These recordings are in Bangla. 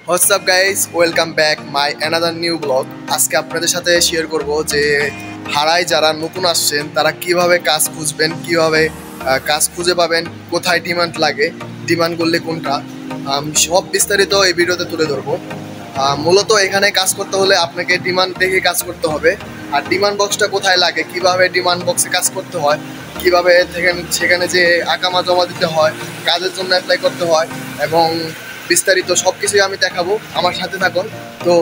WhatsApp guys, welcome back my another new blog. আজকে আপনাদের সাথে শেয়ার করব যে ভাড়ায় যারা নতুন আসছেন তারা কিভাবে কাজ খুঁজবেন, কিভাবে কাজ খুঁজে পাবেন, কোথায় ডিমান্ড লাগে, ডিমান্ড করলে কোনটা, সব বিস্তারিত এই ভিডিওতে তুলে ধরবো। মূলত এখানে কাজ করতে হলে আপনাকে ডিমান্ড দেখে কাজ করতে হবে। আর ডিমান্ড বক্সটা কোথায় লাগে, কিভাবে ডিমান্ড বক্সে কাজ করতে হয়, কিভাবে সেখানে যে আকামা জমা দিতে হয়, কাজের জন্য অ্যাপ্লাই করতে হয় এবং বিস্তারিত সব কিছুই আমি দেখাবো। আমার সাথে থাকুন। তো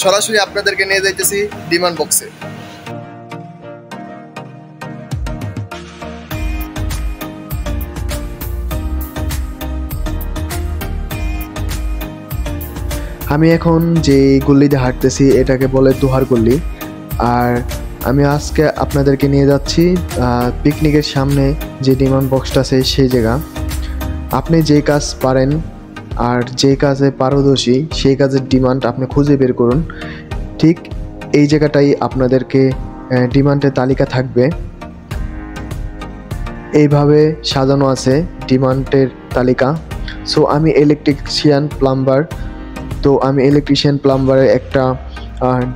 সরাসরি আপনাদেরকে নিয়ে যাইতেছি ডিমান্ড বক্সে। আমি এখন যে গল্লিতে হাঁটতেছি এটাকে বলে দুহার গল্লি। আর আমি আজকে আপনাদেরকে নিয়ে যাচ্ছি পিকনিকের সামনে যে ডিমান্ড বক্সটা আছে সেই জায়গা। আপনি যে কাজ পারেন আর যে কাজে পারদর্শী সেই কাজের ডিমান্ড আপনি খুঁজে বের করুন। ঠিক এই জায়গাটাই আপনাদেরকে ডিমান্ডের তালিকা থাকবে, এইভাবে সাজানো আছে ডিমান্ডের তালিকা। সো আমি ইলেকট্রিশিয়ান প্লাম্বার, তো আমি ইলেকট্রিশিয়ান প্লাম্বারের একটা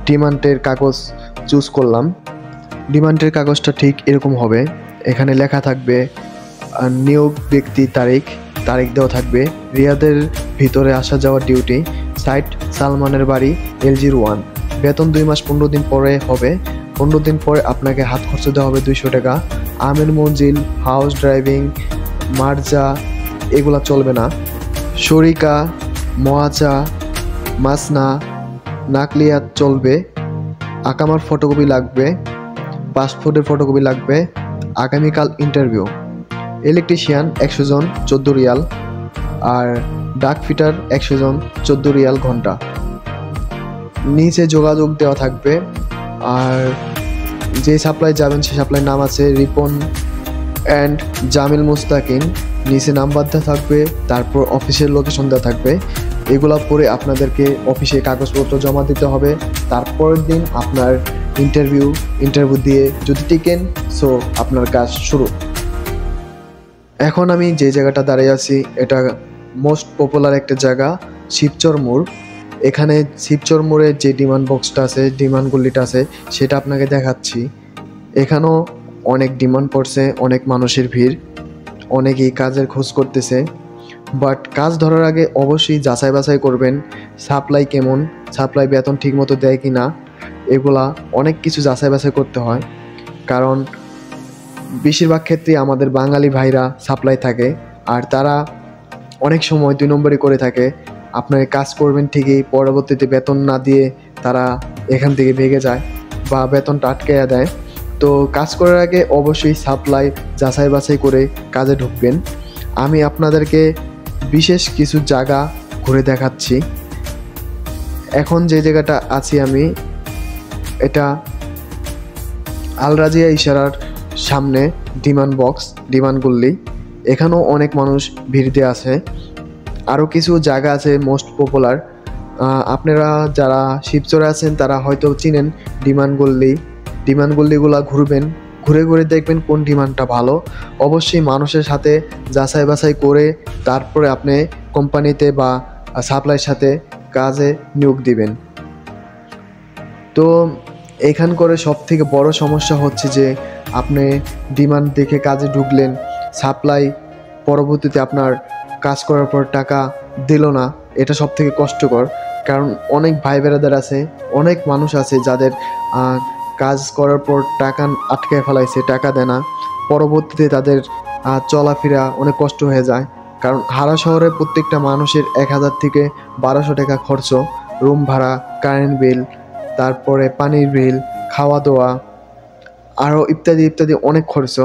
ডিমান্ডের কাগজ চুজ করলাম। ডিমান্ডের কাগজটা ঠিক এরকম হবে। এখানে লেখা থাকবে নিয়োগ ব্যক্তি তারিখ দেওয়া থাকবে, রিয়াদের ভিতরে আসা যাওয়ার ডিউটি, সাইট সালমানের বাড়ি LG1, বেতন 2 মাস 15 দিন পরে হবে। 15 দিন পরে আপনাকে হাত খরচ দেওয়া হবে 200 টাকা। আমের মঞ্জিল, হাউস ড্রাইভিং, মার্জা এগুলা চলবে না। শরিকা, মোয়াচা, মাসনা, নাকলিয়াত চলবে। আকামার ফটোকপি লাগবে, পাসপোর্টের ফটোকপি লাগবে। আগামীকাল ইন্টারভিউ। ইলেকট্রিশিয়ান 100 জন 14 রিয়াল, আর ডাক ফিটার 100 জন 14 রিয়াল ঘন্টা। নিচে যোগাযোগ দেওয়া থাকবে। আর যে সাপ্লাই যাবেন সেই সাপ্লাই নাম আছে রিপন অ্যান্ড জামিল মুস্তাকিন। নিচে নাম্বার দেওয়া থাকবে, তারপর অফিসের লোকেশন দেওয়া থাকবে। এগুলা পরে আপনাদেরকে অফিসে কাগজপত্র জমা দিতে হবে। তারপরের দিন আপনার ইন্টারভিউ দিয়ে যদি টিকেন সো আপনার কাজ শুরু। এখন আমি যে জায়গাটা দাঁড়িয়ে আছি এটা মোস্ট পপুলার একটা জায়গা, শিবচর মোড়। এখানে শিবচর মোড়ের যে ডিমান্ড বক্সটা আছে, ডিমান্ড গল্লিটা আছে, সেটা আপনাকে দেখাচ্ছি। এখানেও অনেক ডিমান্ড পড়ছে, অনেক মানুষের ভিড়, অনেকেই কাজের খোঁজ করতেছে। বাট কাজ ধরার আগে অবশ্যই যাচাই বাছাই করবেন সাপ্লাই কেমন, সাপ্লাই বেতন ঠিকমতো দেয় কি না, এগুলা অনেক কিছু যাচাই বাছাই করতে হয়। কারণ বেশিরভাগ ক্ষেত্রে আমাদের বাঙালি ভাইরা সাপ্লাই থাকে আর তারা অনেক সময় 2 নম্বরই করে থাকে। আপনার কাজ করবেন ঠিকই, পরবর্তীতে বেতন না দিয়ে তারা এখান থেকে ভেগে যায় বা বেতনটা আটকাইয়া দেয়। তো কাজ করার আগে অবশ্যই সাপ্লাই যাচাই বাছাই করে কাজে ঢুকবেন। আমি আপনাদেরকে বিশেষ কিছু জায়গা ঘুরে দেখাচ্ছি। এখন যে জায়গাটা আছি আমি, এটা আল রাজিয়া ইশারার সামনে ডিমান্ড বক্স, ডিমান্ড গল্লি। এখানেও অনেক মানুষ ভিড় দিয়ে আছে। আরও কিছু জায়গা আছে মোস্ট পপুলার, আপনারা যারা শিবচরে আছেন তারা হয়তো চিনেন ডিমান্ড গল্লিগুলা ঘুরবেন, ঘুরে ঘুরে দেখবেন কোন ডিমান্ডটা ভালো। অবশ্যই মানুষের সাথে যাচাই বাছাই করে তারপরে আপনি কোম্পানিতে বা সাপ্লাইয়ের সাথে কাজে নিয়োগ দিবেন। তো এখানকার সবথেকে বড় সমস্যা হচ্ছে যে আপনি ডিমান্ড দেখে কাজে ঢুকলেন, সাপ্লাই পরবর্তীতে আপনার কাজ করার পর টাকা দিল না, এটা সবথেকে কষ্টকর। কারণ অনেক ভাই বেড়াদার আছে, অনেক মানুষ আছে যাদের কাজ করার পর টাকা আটকে ফেলাইছে, টাকা দেয় না। পরবর্তীতে তাদের চলাফেরা অনেক কষ্ট হয়ে যায়। কারণ হারা শহরে প্রত্যেকটা মানুষের 1000 থেকে 1200 টাকা খরচ, রুম ভাড়া, কারেন্ট বিল, তারপরে পানির বিল, খাওয়া দাওয়া, আরও ইত্যাদি ইত্যাদি অনেক খরচ।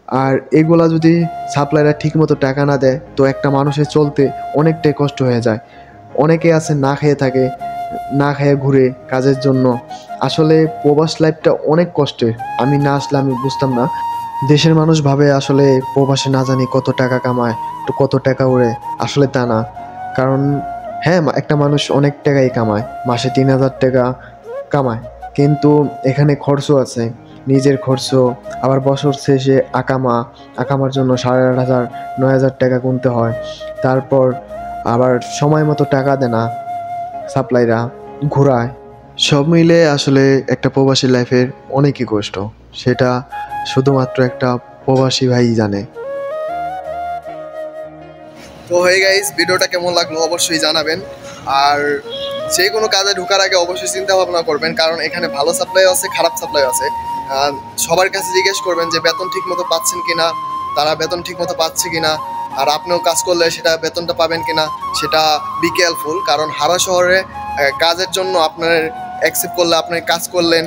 আর এগুলা যদি সাপ্লাইরা ঠিকমতো টাকা না দেয় তো একটা মানুষের চলতে অনেকটাই কষ্ট হয়ে যায়। অনেকে আছে না খেয়ে থাকে, না খেয়ে ঘুরে কাজের জন্য। আসলে প্রবাস লাইফটা অনেক কষ্টের। আমি না আসলে আমি বুঝতাম না। দেশের মানুষ ভাবে আসলে প্রবাসে না জানি কত টাকা কামায়, তো কত টাকা উড়ে। আসলে তা না। কারণ হ্যাঁ, একটা মানুষ অনেক টাকাই কামায়, মাসে 3000 টাকা কামায়, কিন্তু এখানে খরচ আছে, নিজের খরচ, আবার বছর শেষে আকামার জন্য 8500 9000 টাকা গুনতে হয়। তারপর আবার সময় মতো টাকা দেয় না, সাপ্লাইরা ঘোরায়। সব মিলে আসলে একটা প্রবাসী লাইফের অনেকই কষ্ট, সেটা শুধুমাত্র একটা প্রবাসী ভাই জানে। তো হে গাইস, ভিডিওটা কেমন লাগলো অবশ্যই জানাবেন। আর যে কোনো কাজে ঢোকার আগে অবশ্যই চিন্তা ভাবনা করবেন, কারণ এখানে ভালো সাপ্লাই আছে, খারাপ সাপ্লাই আছে। সবার কাছে জিজ্ঞেস করবেন যে বেতন ঠিক মতো পাচ্ছেন কিনা, তারা বেতন ঠিক মতো পাচ্ছে কিনা, আর আপনিও কাজ করলে সেটা বেতনটা পাবেন কিনা সেটা বি কেয়ারফুল। কারণ হারা শহরে কাজের জন্য আপনার অ্যাকসেপ্ট করলে, আপনি কাজ করলেন,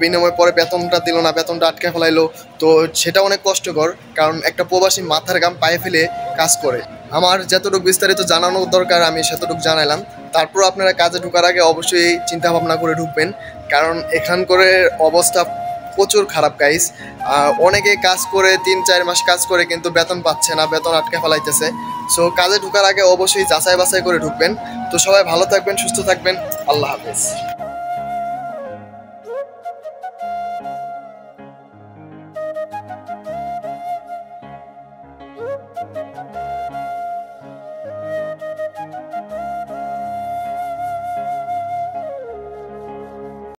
বিনিময়ে পরে বেতনটা দিল না, বেতনটা আটকে ফেলাইলো, তো সেটা অনেক কষ্টকর। কারণ একটা প্রবাসী মাথার ঘাম পায়ে ফেলে কাজ করে। আমার যতটুকু বিস্তারিত জানানোর দরকার আমি সেতটুকু জানালাম। তারপর আপনারা কাজে ঢোকার আগে অবশ্যই চিন্তা ভাবনা করে ঢুকবেন, কারণ এখানকার অবস্থা প্রচুর খারাপ গাইস। অনেকে কাজ করে 3-4 মাস কাজ করে কিন্তু বেতন পাচ্ছে না, বেতন আটকে ফেলাইতেছে। সো কাজে ঢোকার আগে অবশ্যই যাচাই বাছাই করে ঢুকবেন। তো সবাই ভালো থাকবেন, সুস্থ থাকবেন, আল্লাহ হাফেজ।